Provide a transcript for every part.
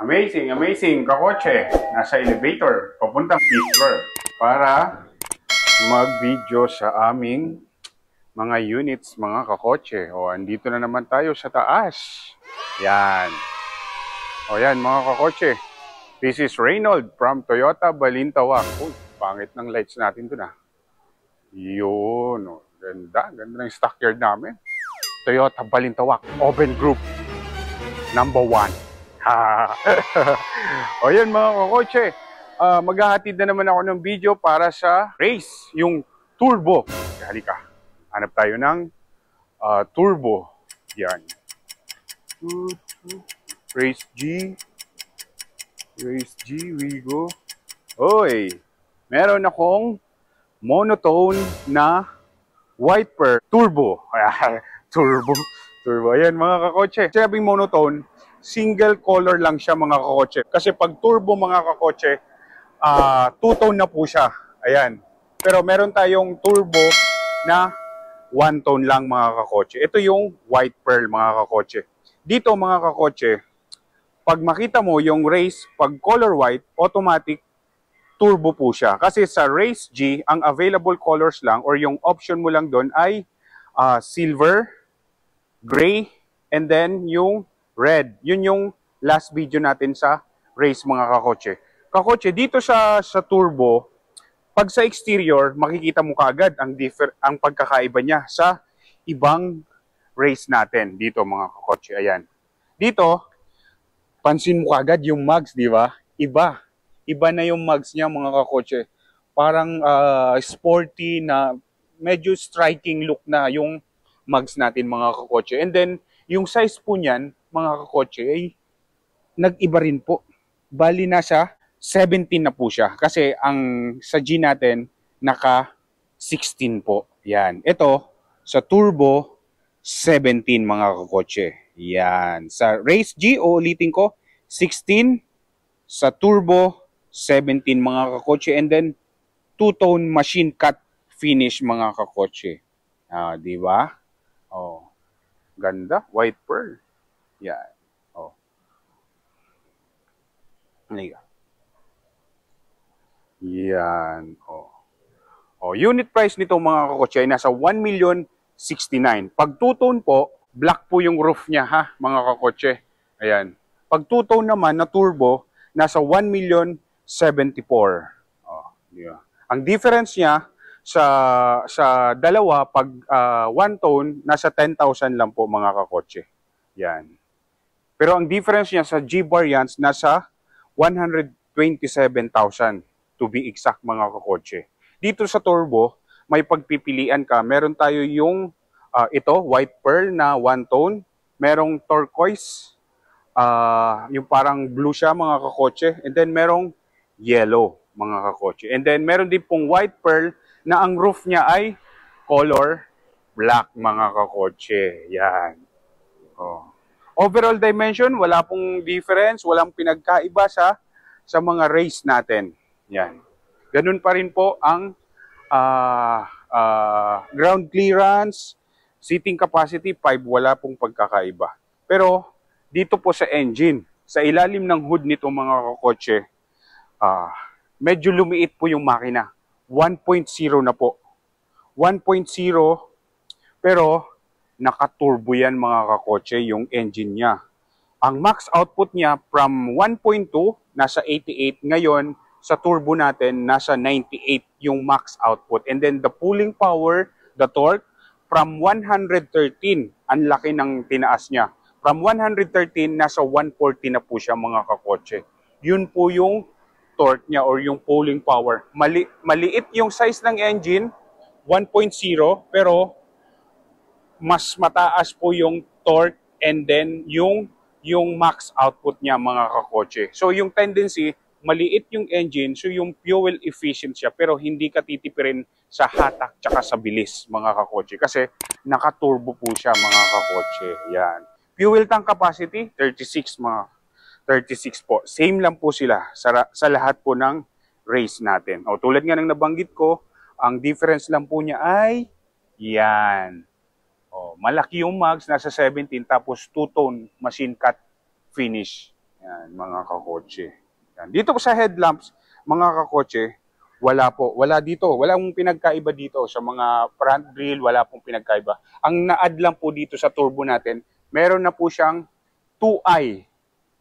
Amazing, amazing kakotse. Nasa elevator, papuntang 5th floor para mag-video sa aming mga units, mga kakotse. O, andito na naman tayo sa taas. Yan. O yan, mga kakotse. This is Reynold from Toyota Balintawak. Uy, pangit ng lights natin dun ah. Yun. O, ganda. Ganda ng stockyard namin. Toyota Balintawak Oven Group. Number 1. O yan mga kakotse, maghahatid na naman ako ng video para sa race, yung turbo. Halika, hanap tayo ng turbo. Yan. Race G. Race G, we go. Oy, meron akong monotone na white pearl turbo. Turbo. Ayan mga kakotse. Sabing monotone, single color lang siya mga kakotse. Kasi pag turbo mga kakotse, two-tone na po siya. Ayan. Pero meron tayong turbo na one-tone lang mga kakotse. Ito yung white pearl mga kakotse. Dito mga kakotse, pag makita mo yung race, pag color white, automatic turbo po siya. Kasi sa race G, ang available colors lang or yung option mo lang doon ay silver, gray, and then yung red. Yun yung last video natin sa race mga kakotse. Kakotse, dito sa turbo, pag sa exterior, makikita mo kaagad ang pagkakaiba niya sa ibang race natin. Dito mga kakotse, ayan. Dito, pansin mo kaagad yung mugs, di ba? Iba. Iba na yung mugs niya mga kakotse. Parang sporty na medyo striking look na yung mugs natin mga kakotse. And then, yung size po niyan, mga kakotse, ay nag-iba rin po. Bali nasa 17 na po siya. Kasi ang sa G natin, naka 16 po. Yan. Ito, sa turbo, 17 mga kakotse. Yan. Sa race G, uulitin ko, 16. Sa turbo, 17 mga kakotse. And then, two-tone machine cut finish mga kakotse. Di ba? Oh. Ganda. White pearl. Yan. Oh. Halika. Yan. Oh. Oh, unit price nito mga kakotse ay nasa 1,069,000. Pag two-tone po, black po yung roof niya ha, mga kakotse. Ayan. Pag two-tone naman na turbo, nasa 1,074,000. Oh, yeah. Ang difference niya sa dalawa, pag one-tone, nasa 10,000 lang po mga kakotse. Yan. Pero ang difference niya sa G variants, nasa 127,000 to be exact mga kakotse. Dito sa turbo, may pagpipilian ka. Meron tayo yung ito, white pearl na one-tone. Merong turquoise, yung parang blue siya mga kakotse. And then merong yellow mga kakotse. And then meron din pong white pearl na ang roof niya ay color black mga kakotse. Yan. Oh. Overall dimension, wala pong difference, walang pinagkaiba sa mga race natin. Yan. Ganun pa rin po ang ground clearance, seating capacity 5, wala pong pagkakaiba. Pero dito po sa engine, sa ilalim ng hood nito mga kakotse, medyo lumiit po yung makina. 1.0 na po. 1.0, pero naka-turbo yan mga kakotse yung engine niya. Ang max output niya from 1.2, nasa 88. Ngayon, sa turbo natin, nasa 98 yung max output. And then the pulling power, the torque, from 113, ang laki ng tinaas niya. From 113, nasa 140 na po siya mga kakotse. Yun po yung torque niya or yung pulling power. Maliit yung size ng engine, 1.0, pero mas mataas po yung torque and then yung max output niya mga kakotse. So yung tendency, maliit yung engine, so yung fuel efficient siya, pero hindi ka titipirin sa hatak tsaka sa bilis mga kakotse. Kasi naka-turbo po siya mga kakotse. Yan. Fuel tank capacity, 36 mga 36 po. Same lang po sila sa lahat po ng race natin. O tulad nga ng nabanggit ko, ang difference lang po niya ay yan. Oh, malaki yung mugs, nasa 17, tapos two-tone machine cut finish. Yan, mga kakotse. Yan. Dito po sa headlamps, mga kakotse, wala dito. Walang pinagkaiba dito sa mga front grille, wala pong pinagkaiba. Ang na-add lang po dito sa turbo natin, meron na po siyang 2-eye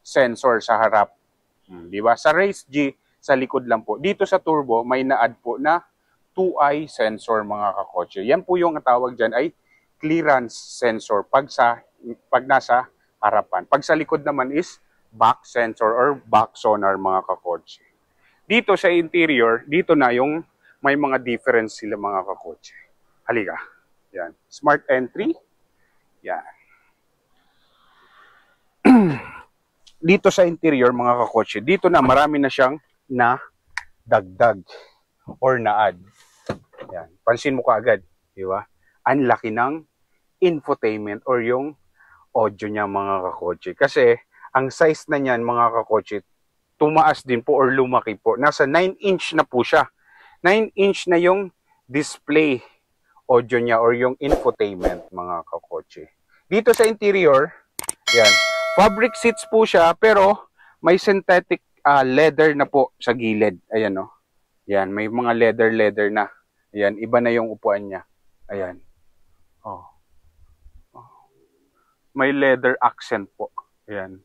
sensor sa harap. Di ba? Sa Race G, sa likod lang po. Dito sa turbo, may na-add po na 2-eye sensor, mga kakotse. Yan po yung tawag dyan ay clearance sensor pag nasa harapan. Pag sa likod naman is back sensor or back sonar, mga kakotse. Dito sa interior, dito na yung may mga difference sila, mga kakotse. Halika. Yan. Smart entry. Yan. Dito sa interior, mga kakotse, dito na marami na siyang na dagdag or na-add. Yan. Pansin mo kaagad, di ba? Ang laki ng infotainment or yung audio niya, mga kakotse. Kasi ang size na niyan, mga kakotse, tumaas din po or lumaki po. Nasa 9-inch na po siya. 9-inch na yung display audio niya or yung infotainment, mga kakotse. Dito sa interior, yan, fabric seats po siya pero may synthetic leather na po sa gilid. Ayan, no? Yan, may mga leather na. Ayan, iba na yung upuan niya. Ayan. Oh. May leather accent po. Ayan.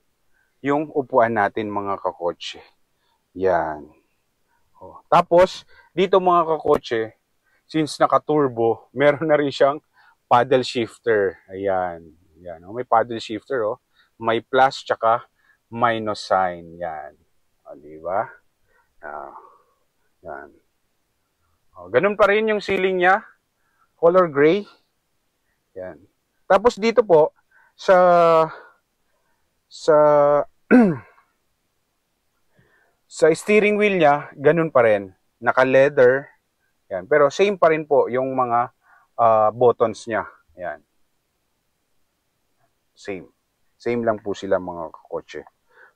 Yung upuan natin, mga kakotse. Yan. Oh. Tapos, dito, mga kakotse, since naka-turbo, meron na rin siyang paddle shifter. Ayan. Yan. Oh, may paddle shifter, oh. May plus tsaka minus sign. Yan. O, diba? Yan. O, ganun pa rin yung ceiling niya. Color gray. Yan. Tapos dito po, sa steering wheel niya, ganun pa rin. Naka-leather. Yan. Pero same pa rin po yung mga buttons niya. Yan. Same. Same lang po sila, mga kakotse.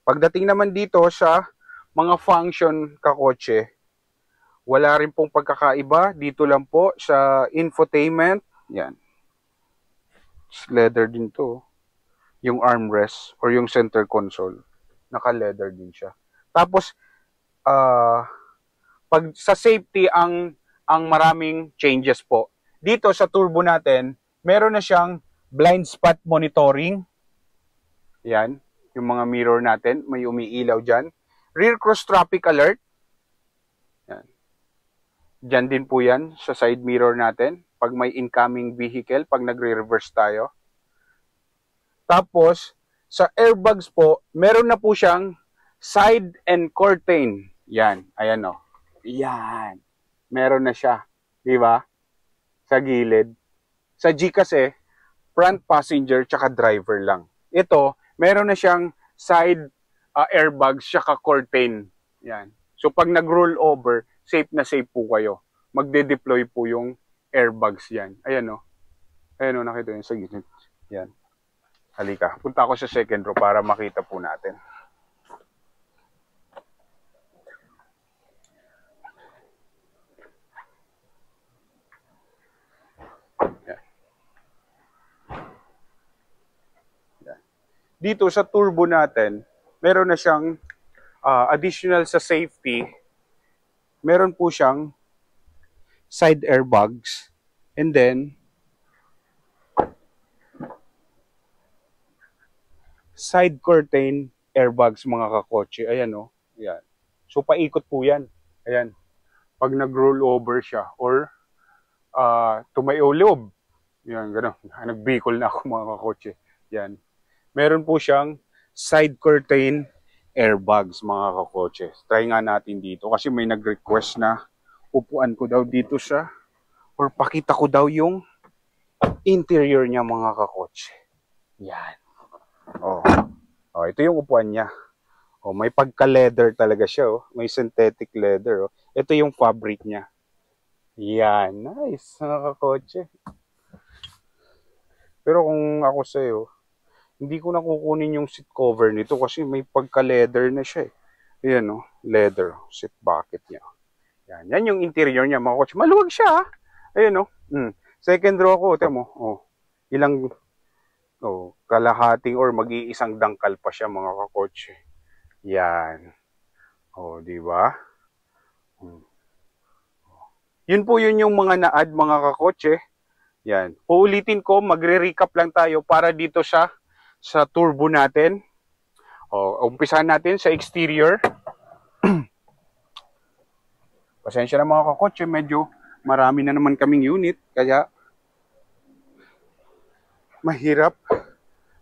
Pagdating naman dito sa mga function, kakotse, wala rin pong pagkakaiba. Dito lang po sa infotainment. Yan. Leather din to. Yung armrest or yung center console. Naka-leather din siya. Tapos, pag sa safety, ang maraming changes po. Dito sa turbo natin, meron na siyang blind spot monitoring. Yan, yung mga mirror natin, may umiilaw dyan. Rear cross traffic alert. Yan. Dyan din po yan sa side mirror natin. Pag may incoming vehicle, pag nagre-reverse tayo. Tapos, sa airbags po, meron na po siyang side and curtain. Yan, ayan o. Yan. Meron na siya. Di ba? Sa gilid. Sa G kasi, front passenger tsaka driver lang. Ito, meron na siyang side airbags tsaka curtain. Yan. So pag nag-roll over, safe na safe po kayo. Magde-deploy po yung airbags yan. Ayan o. Ayan o, nakita yun sa gilid. Yan. Halika. Punta ako sa second row para makita po natin. Dito sa turbo natin, meron na siyang additional sa safety. Meron po siyang side airbags. And then, side curtain airbags, mga kakotse. Ayan o. Ayan. So, paikot po yan. Ayan. Pag nag-roll over siya or tumayo-loob. Yan, gano'n. Nag-bicol na ako, mga kakotse. Yan. Meron po siyang side curtain airbags, mga kakotse. Try nga natin dito kasi may nag-request na upuan ko daw dito sa or pakita ko daw yung interior niya, mga kakotse. Yan. Oh. Oh, ito yung upuan niya. Oh, may pagka-leather talaga siya, oh. May synthetic leather, oh. Ito yung fabric niya. Yan, nice, mga kakotse. Pero kung ako sa'yo, hindi ko na kukunin yung seat cover nito kasi may pagka-leather na siya, eh. Ayan, oh, leather, seat bucket niya. Yan, yan yung interior niya, mga kakotse. Maluwag siya, ah. Ayan, oh. Second row ako, ito mo, oh. Ilang, oh, kalahating or mag-iisang dangkal pa siya, mga kakotse. Yan. O, di ba? Hmm. Yun po yun yung mga na-add mga kakotse. Yan. Uulitin ko, magre-recap lang tayo para dito sa turbo natin. O, umpisahan natin sa exterior. Pasensya na mga kakotse, medyo marami na naman kaming unit, kaya mahirap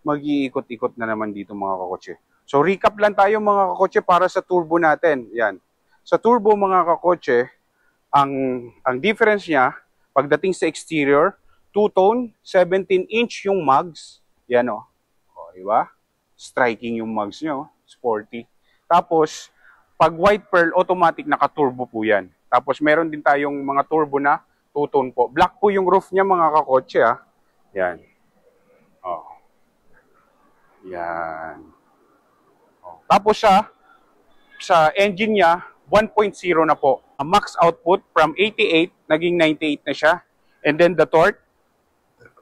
mag-iikot-ikot na naman dito mga kakotse. So recap lang tayo mga kakotse para sa turbo natin. Yan. Sa turbo mga kakotse, ang difference niya, pagdating sa exterior, two-tone, 17-inch yung mugs. Yan o. O, diba? Striking yung mugs nyo. Sporty. Tapos, pag white pearl, automatic naka-turbo po yan. Tapos meron din tayong mga turbo na two-tone po. Black po yung roof niya mga kakotse ha. Yan. Oh. Yan. Oh. Tapos sa engine niya, 1.0 na po. Ang max output from 88, naging 98 na siya. And then the torque,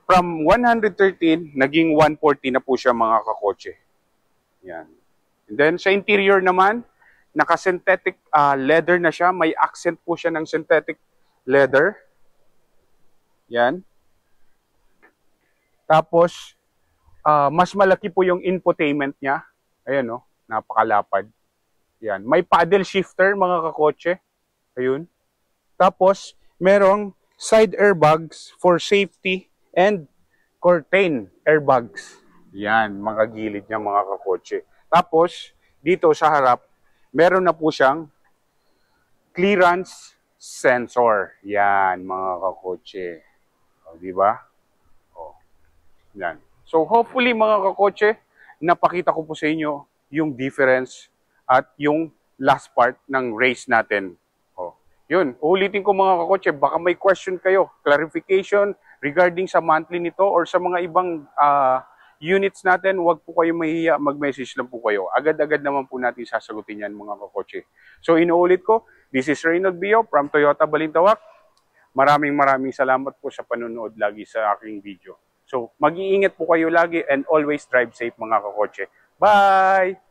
from 113, naging 140 na po siya mga kakotse. Yan. And then sa interior naman, naka-synthetic leather na siya. May accent po siya ng synthetic leather. Yan. Tapos, mas malaki po yung infotainment niya. Ayan o, napakalapad. Yan. May paddle shifter mga kakotse. Ayun. Tapos, merong side airbags for safety and curtain airbags. Yan, mga gilid niya mga kakotse. Tapos, dito sa harap, meron na po siyang clearance sensor. Yan, mga kakotse. O, di ba? O, yan. So, hopefully, mga kakotse, napakita ko po sa inyo yung difference at yung last part ng race natin. O, yun, ulitin ko mga kakotse, baka may question kayo, clarification regarding sa monthly nito or sa mga ibang units natin, huwag po kayo mahihiya, mag-message lang po kayo. Agad-agad naman po natin sasagutin yan mga kakotse. So inuulit ko, this is Reynold Bio from Toyota Balintawak. Maraming salamat po sa panonood lagi sa aking video. So mag-iingat po kayo lagi and always drive safe mga kakotse. Bye!